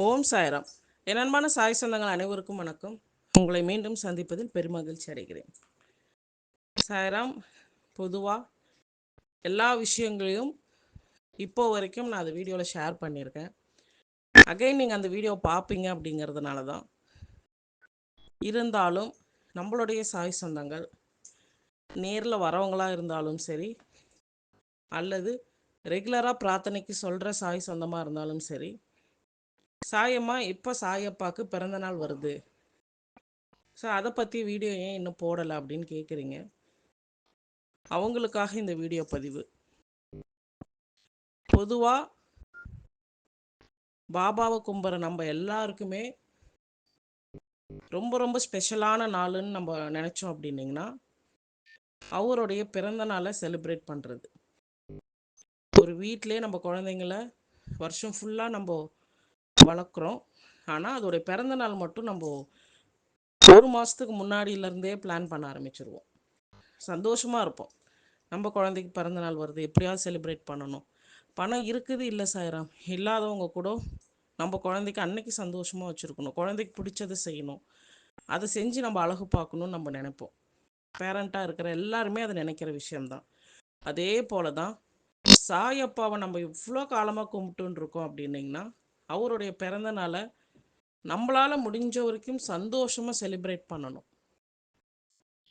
ஓம் சாய்ராம். என் அன்பான சாய் சொந்தங்கள் அனைவருக்கும் வணக்கம். உங்களை மீண்டும் சந்திப்பதில் பெருமகிழ்ச்சி அடைகிறேன். சாய்ராம், பொதுவாக எல்லா விஷயங்களையும் இப்போ வரைக்கும் நான் அந்த வீடியோவில் ஷேர் பண்ணியிருக்கேன். அகைன் நீங்கள் அந்த வீடியோ பார்ப்பீங்க அப்படிங்கிறதுனால தான். இருந்தாலும் நம்மளுடைய சாய் சொந்தங்கள் நேரில் வரவங்களாக இருந்தாலும் சரி, அல்லது ரெகுலராக பிரார்த்தனைக்கு சொல்கிற சாய் சொந்தமாக இருந்தாலும் சரி, சாயம்மா இப்போ சாயப்பாவுக்கு பிறந்தநாள் வருது, ஸோ அதை பற்றி வீடியோ ஏன் இன்னும் போடலை அப்படின்னு கேட்குறீங்க. அவங்களுக்காக இந்த வீடியோ பதிவு. பொதுவாக பாபாவை கும்பிட்ற நம்ம எல்லாருக்குமே ரொம்ப ரொம்ப ஸ்பெஷலான நாளுன்னு நம்ம நினச்சோம் அப்படின்னிங்கன்னா அவருடைய பிறந்த நாளை செலிப்ரேட் பண்ணுறது. ஒரு வீட்டிலே நம்ம குழந்தைங்கள வருஷம் ஃபுல்லாக நம்ம வளர்க்குறோம். ஆனால் அதோடைய பிறந்த நாள் மட்டும் நம்ம ஒரு மாதத்துக்கு முன்னாடியிலேருந்தே பிளான் பண்ண ஆரம்பிச்சிருவோம். சந்தோஷமாக இருப்போம். நம்ம குழந்தைக்கு பிறந்த நாள் வருது, எப்படியாவது செலிப்ரேட் பண்ணணும். பணம் இருக்குது இல்லை சாயிராம், இல்லாதவங்க கூட நம்ம குழந்தைக்கு அன்னைக்கு சந்தோஷமாக வச்சுருக்கணும், குழந்தைக்கு பிடிச்சதை செய்யணும், அதை செஞ்சு நம்ம அழகு பார்க்கணுன்னு நம்ம நினைப்போம். பேரண்ட்டாக இருக்கிற எல்லாருமே அதை நினைக்கிற விஷயம்தான். அதே போல தான் சாயப்பாவை நம்ம இவ்வளோ காலமாக கும்பிட்டுன்னு இருக்கோம் அப்படின்னிங்கன்னா அவருடைய பிறந்த நாளை நம்மளால் முடிஞ்ச வரைக்கும் சந்தோஷமாக செலிப்ரேட் பண்ணணும்.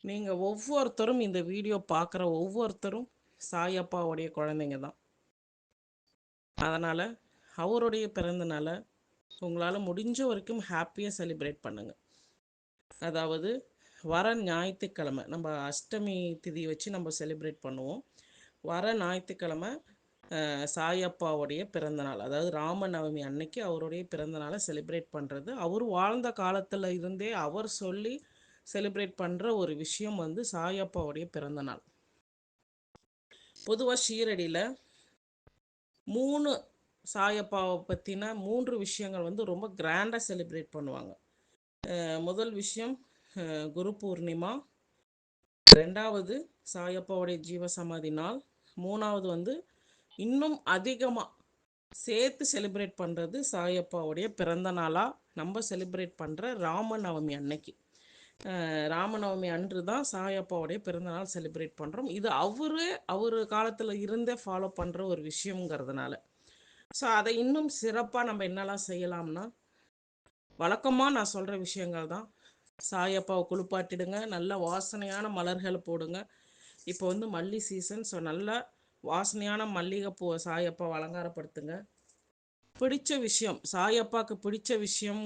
நீங்கள் ஒவ்வொருத்தரும் இந்த வீடியோ பார்க்குற ஒவ்வொருத்தரும் சாயப்பாவுடைய குழந்தைங்க தான். அதனால் அவருடைய பிறந்த நாளை உங்களால் முடிஞ்ச வரைக்கும் ஹாப்பியாக செலிப்ரேட் பண்ணுங்கள். அதாவது வர ஞாயிற்றுக்கிழமை நம்ம அஷ்டமி திதி வச்சு நம்ம செலிப்ரேட் பண்ணுவோம். வர ஞாயிற்றுக்கிழமை சாயப்பாவுடைய பிறந்தநாள், அதாவது ராமநவமி அன்னைக்கு அவருடைய பிறந்தநாளை செலிப்ரேட் பண்ணுறது அவர் வாழ்ந்த காலத்தில் இருந்தே அவர் சொல்லி செலிப்ரேட் பண்ணுற ஒரு விஷயம் வந்து சாயப்பாவுடைய பிறந்தநாள். பொதுவாக ஷீரடியில் 3 சாயப்பாவை பற்றின 3 விஷயங்கள் வந்து ரொம்ப கிராண்டாக செலிப்ரேட் பண்ணுவாங்க. முதல் விஷயம் குரு பூர்ணிமா, ரெண்டாவது சாயப்பாவுடைய ஜீவசமாதி நாள், மூணாவது வந்து இன்னும் அதிகமாக சேர்த்து செலிப்ரேட் பண்ணுறது சாயப்பாவுடைய பிறந்த நாளாக நம்ம செலிப்ரேட் பண்ணுற ராமநவமி அன்னைக்கு. ராமநவமி அன்று தான் சாயப்பாவுடைய பிறந்தநாள் செலிப்ரேட் பண்ணுறோம். இது அவர் காலத்தில் இருந்தே ஃபாலோ பண்ணுற ஒரு விஷயங்கிறதுனால ஸோ அதை இன்னும் சிறப்பாக நம்ம என்னெல்லாம் செய்யலாம்னா, வழக்கமாக நான் சொல்கிற விஷயங்கள் தான். சாயப்பாவை குளிப்பாட்டிடுங்க, நல்ல வாசனையான மலர்களை போடுங்க. இப்போ வந்து மல்லி சீசன், ஸோ நல்ல வாசனையான மல்லிகைப்பூவை சாயப்பாவை அலங்காரப்படுத்துங்க. பிடிச்ச விஷயம், சாயப்பாவுக்கு பிடிச்ச விஷயம்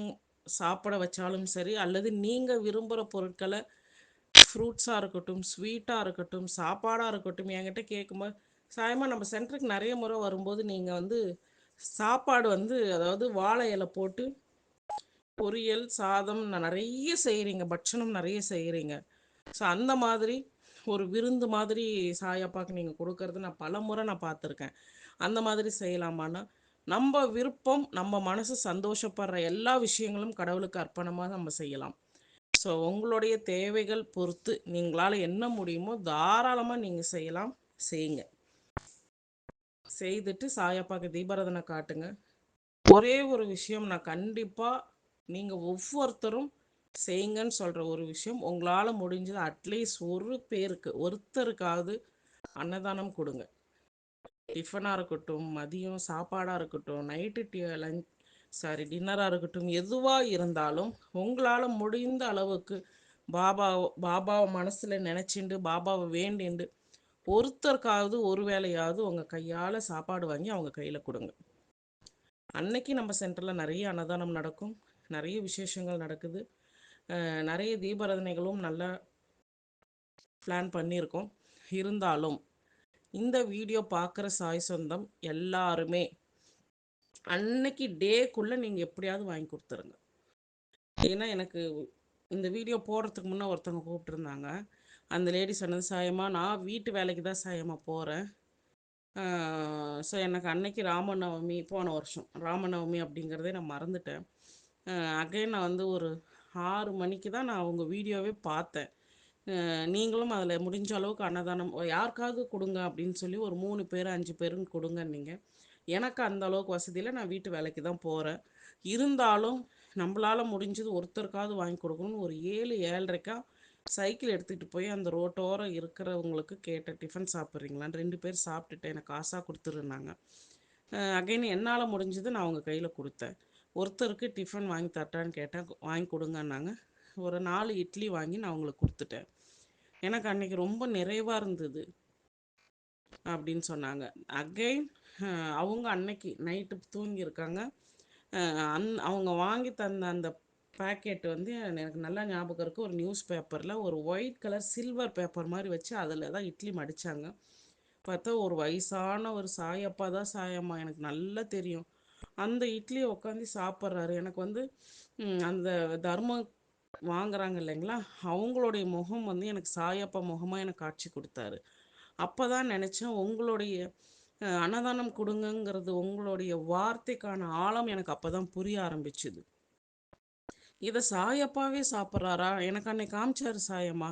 சாப்பிட வச்சாலும் சரி, அல்லது நீங்கள் விரும்புகிற பொருட்களை ஃப்ரூட்ஸாக இருக்கட்டும், ஸ்வீட்டாக இருக்கட்டும், சாப்பாடாக இருக்கட்டும், என்கிட்ட கேட்கும்போது சாயமா நம்ம சென்டருக்கு நிறைய முறை வரும்போது நீங்கள் வந்து சாப்பாடு வந்து அதாவது வாழை இலை போட்டு பொரியல் சாதம் நிறைய செய்கிறீங்க, பட்சணம் நிறைய செய்கிறீங்க. ஸோ அந்த மாதிரி ஒரு விருந்து மாதிரி சாயப்பாக்கு நீங்கள் கொடுக்கறது நான் பல முறை நான் பார்த்துருக்கேன். அந்த மாதிரி செய்யலாமான்னா, நம்ம விருப்பம், நம்ம மனசு சந்தோஷப்படுற எல்லா விஷயங்களும் கடவுளுக்கு அர்ப்பணமாக நம்ம செய்யலாம். ஸோ உங்களுடைய தேவைகள் பொறுத்து நீங்களால் என்ன முடியுமோ தாராளமாக நீங்கள் செய்யலாம், செய்யுங்க. செய்துட்டு சாயப்பாக்கு தீபாராதனை காட்டுங்க. ஒரே ஒரு விஷயம் நான் கண்டிப்பாக நீங்கள் ஒவ்வொருத்தரும் செய்யுங்கன்னு சொல்கிற ஒரு விஷயம், உங்களால் முடிஞ்சது அட்லீஸ்ட் ஒரு பேருக்கு ஒருத்தருக்காவது அன்னதானம் கொடுங்க. டிஃபனாக இருக்கட்டும், மதியம் சாப்பாடாக இருக்கட்டும், நைட்டு டின்னராக இருக்கட்டும், எதுவாக இருந்தாலும் உங்களால் முடிந்த அளவுக்கு பாபாவை மனசில் நினச்சிண்டு பாபாவை வேண்டிண்டு ஒருத்தருக்காவது ஒரு வேளையாவது உங்கள் கையால் சாப்பாடு வாங்கி அவங்க கையில் கொடுங்க. அன்னைக்கு நம்ம சென்டரில் நிறைய அன்னதானம் நடக்கும், நிறைய விசேஷங்கள் நடக்குது, நிறைய தீபாராதனைகளும் நல்லா பிளான் பண்ணியிருக்கோம். இருந்தாலும் இந்த வீடியோ பார்க்குற சாய் சொந்தம் எல்லாருமே அன்னைக்கு டேக்குள்ளே நீங்கள் எப்படியாவது வாங்கி கொடுத்துருங்க. ஏன்னா எனக்கு இந்த வீடியோ போடுறதுக்கு முன்னே ஒருத்தவங்க கூப்பிட்டுருந்தாங்க. அந்த லேடி சொன்னது, சாயமா நான் வீட்டு வேலைக்கு தான் சாயமா போகிறேன், ஸோ எனக்கு அன்னைக்கு ராமநவமி, போன வருஷம் ராமநவமி அப்படிங்கிறதே நான் மறந்துட்டேன். அகைன் நான் வந்து ஒரு 6 மணிக்கு தான் நான் உங்கள் வீடியோவே பார்த்தேன். நீங்களும் அதில் முடிஞ்ச அளவுக்கு அன்னதானம் யாருக்காவது கொடுங்க அப்படின்னு சொல்லி ஒரு 3 பேர் 5 பேருன்னு கொடுங்க. நீங்கள் எனக்கு அந்த அளவுக்கு வசதியில் நான் வீட்டு வேலைக்கு தான் போகிறேன். இருந்தாலும் நம்மளால் முடிஞ்சது ஒருத்தருக்காவது வாங்கி கொடுக்கணும்னு ஒரு 7-7:30 சைக்கிள் எடுத்துகிட்டு போய் அந்த ரோட்டோரம் இருக்கிறவங்களுக்கு கேட்டேன், டிஃபன் சாப்பிட்றீங்களான்னு. 2 பேர் சாப்பிட்டுட்டு எனக்கு காசாக கொடுத்துருந்தாங்க. அகைன் என்னால் முடிஞ்சது நான் அவங்க கையில் கொடுத்தேன். ஒருத்தருக்கு டிஃபன் வாங்கி தட்டான்னு கேட்டேன், வாங்கி கொடுங்கன்னாங்க. ஒரு 4 இட்லி வாங்கி நான் அவங்களுக்கு கொடுத்துட்டேன். எனக்கு அன்னைக்கு ரொம்ப நிறைவாக இருந்தது அப்படின்னு சொன்னாங்க. அகைன் அவங்க அன்னைக்கு நைட்டு தூங்கியிருக்காங்க. அவங்க வாங்கி தந்த அந்த பேக்கெட் வந்து எனக்கு நல்லா ஞாபகம் இருக்குது. ஒரு நியூஸ் பேப்பரில் ஒரு ஒயிட் கலர் சில்வர் பேப்பர் மாதிரி வச்சு அதில் தான் இட்லி மடித்தாங்க. பார்த்தா ஒரு வயசான ஒரு சாயப்பா தான் சாயம்மா, எனக்கு நல்லா தெரியும். அந்த இட்லியை உட்காந்து சாப்பிட்றாரு. எனக்கு வந்து அந்த தர்மம் வாங்குறாங்க இல்லைங்களா, அவங்களுடைய முகம் வந்து எனக்கு சாயப்பா முகமாக எனக்கு காட்சி கொடுத்தாரு. அப்போ தான் நினச்சேன், உங்களுடைய அன்னதானம் கொடுங்கங்கிறது உங்களுடைய வார்த்தைக்கான ஆழம் எனக்கு அப்போ தான் புரிய ஆரம்பிச்சுது. இதை சாயப்பாவே சாப்பிட்றாரா, எனக்கு அன்னைக்கு காமிச்சாரு சாயம்மா.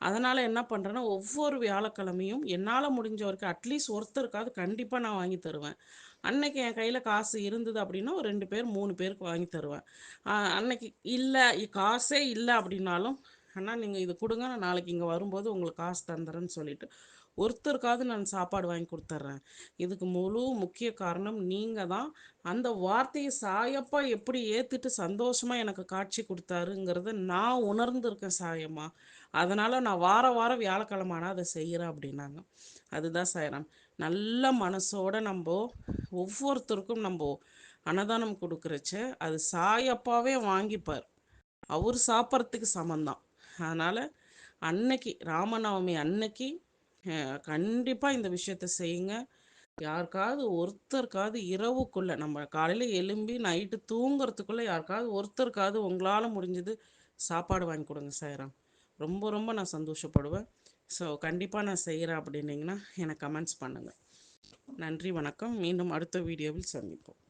அதனால் என்ன பண்ணுறேன்னா, ஒவ்வொரு வியாழக்கிழமையும் என்னால் முடிஞ்ச வரைக்கும் அட்லீஸ்ட் ஒருத்தருக்காவது கண்டிப்பாக நான் வாங்கி தருவேன். அன்னைக்கு என் கையில் காசு இருந்தது அப்படின்னா ஒரு 2 பேர் 3 பேருக்கு வாங்கி தருவேன். அன்னைக்கு இல்லை, காசே இல்லை அப்படின்னாலும், அண்ணா நீங்கள் இது கொடுங்க, நான் நாளைக்கு இங்கே வரும்போது உங்களுக்கு காசு தந்துடுறேன்னு சொல்லிட்டு ஒருத்தருக்காவது நான் சாப்பாடு வாங்கி கொடுத்துட்றேன். இதுக்கு முழு முக்கிய காரணம் நீங்கள் தான். அந்த வார்த்தையை சாயப்பா எப்படி ஏற்றுட்டு சந்தோஷமாக எனக்கு காட்சி கொடுத்தாருங்கிறத நான் உணர்ந்திருக்கேன் சாயம்மா. அதனால் நான் வார வாரம் வியாழக்கிழமை ஆனால் அதை செய்கிறேன் அப்படின்னாங்க. அதுதான் சாயராம். நல்ல மனசோட நம்ம ஒவ்வொருத்தருக்கும் நம்ம அன்னதானம் கொடுக்குறச்ச அது சாயப்பாவே வாங்கிப்பார். அவர் சாப்பிட்றதுக்கு சமந்தான். அதனால் அன்னைக்கு ராமநவமி அன்னைக்கு கண்டிப்பாக இந்த விஷயத்த செய்யுங்க. யாருக்காவது ஒருத்தருக்காவது இரவுக்குள்ளே, நம்ம காலையில் எழும்பி நைட்டு தூங்குறதுக்குள்ளே யாருக்காவது ஒருத்தருக்காவது உங்களால் முடிஞ்சது சாப்பாடு வாங்கி கொடுங்க சாய்ராம். ரொம்ப ரொம்ப நான் சந்தோஷப்படுவேன். ஸோ கண்டிப்பாக நான் செய்கிறேன் அப்படின்னீங்கன்னா எனக்கு கமெண்ட்ஸ் பண்ணுங்கள். நன்றி, வணக்கம். மீண்டும் அடுத்த வீடியோவில் சந்திப்போம்.